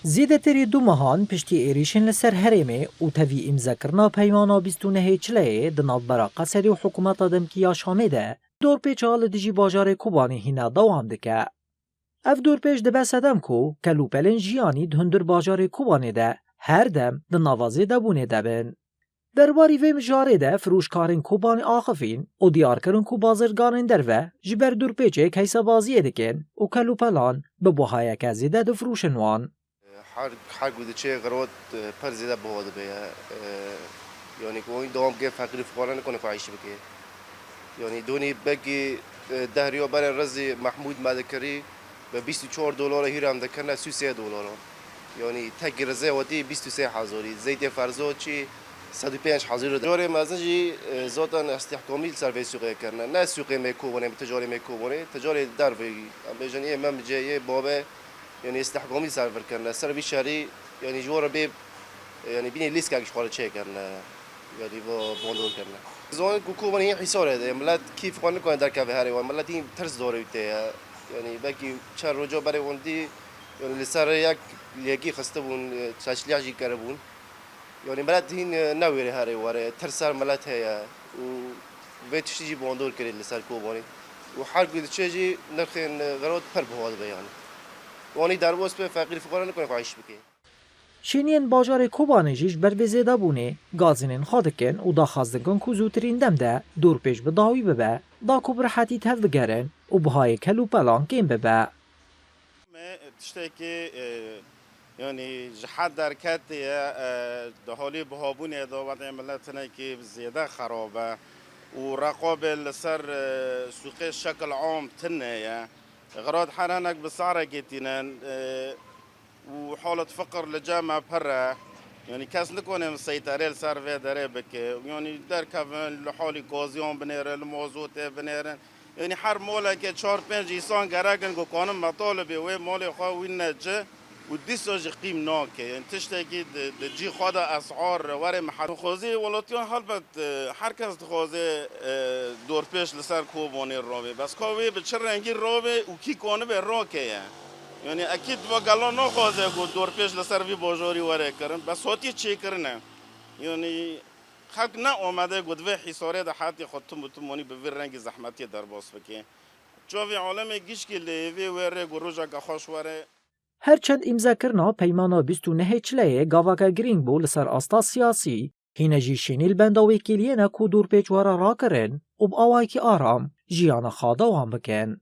زیدتری دو مهان پشتی ایریشن لسر هرمه و تاوی امزاکرنا پیمانا 29 چله دناف برا قصری و حکومت دمکیا شامه ده دور پیچ حال دیجی باجار کوبانی هینا دوام دکه. اف دور پیچ دبه سدم کو کلوپلن جیانی دهندر باجار کوبانی ده هر دم دنوازی دبونه دبن. درباری وی مجاره ده فروشکارین کوبانی آخفین و دیارکرین کو بازرگانین دروه جبر دور پیچه کیسا بازیه دکن و کلوپلان به بوهای کزی ده دفروشن وان. حرق ودشي غروت برزي ده بهود بيا يعني كوين دوام كيف فقير فقراء نكون عايش بكي يعني دوني بقي دهريو برا رزي محمود مذكري ب 24 دلار هيرام ذكرنا 33 دلار يعني تاجر رزي ودي 23 حزوري زيت فرزو شي 105 حزوري تجاري مازنجي زوتن استحكامي سروي سوق كرنا نه سوق ميكوبوني تجاري ميكوبوني تجاري دروي بجاني امام جاي بابا يعني استحكامي سرور كرنا سر شهري يعني جوار بيب يعني بيني ليس كاش خالد شيء كرنا يعني بوندول كرنا زون كوكو هي حصار هذا ملات كيف قلنا كنا در كافي هاري وملات هي ترس دوري بتاعها يعني باقي شهر رجع بري وندي يعني لسر يك ليجي خستبون تشلي عجي كربون يعني ملات هي نوير هاري ورا ترسار ملات هي و بيتشتي بوندول كري لسر كوبوني وحرق بيتشجي نرخين غرود فرب هذا بيان وانی در واسط فقیر فقرا نکنه عايش بکی. شینین باجار کوبانیش بر وزیده بونه گازنین خادکن و دا خازدگان کو زودترین دم ده دور پیش به داوی ببه دا کوبر حتی تف بگرن و بهای کلو پلان کم ببه. تشتكي يعني جحد دركات ده حالي بهابون دعوت عملتنا كي زيادة خرابة ورقابة سر سوق الشكل عام تنيا غراض حرانك بسعر جتينان وحالة فقر لجامعة برا يعني كاس نكون مسيطرة صار في داره بك يعني در كفن لحالي غازيان بنير الموزوت بنير يعني حر مولا كي 4 5 انسان غراقن كو قانون مطالب و مال خو وينجه وديسوج قيم ناك يعني تشتكي جي خدا اسعار ور محل خوزي ولاتيان حالبت هركس خوزه دور پیش لسر کوبانی راوی بس کوی به چه رنگی راوی و کی کنه به راکه يعني اكيد وقالوا نو خوزه کو دور پیش لسر وی بوجوری وره کرن بس هاتی چی کرنه يعني خلق نه اومده گدوه حساره ده حتی خودتون بتونی به رنگ زحمتی در باس بکن چوی عالم گیش که لیوی وره گروجا که خوش وره هرچند امضا کرنا پیمانا 29 چله گاواکا گرینگ بو لسر آستا سیاسی هینجی شینیل بنداوی کلیه کو دور پیچ وره را کرن و با آوائی که آرام جیانا خوادا وان بکن.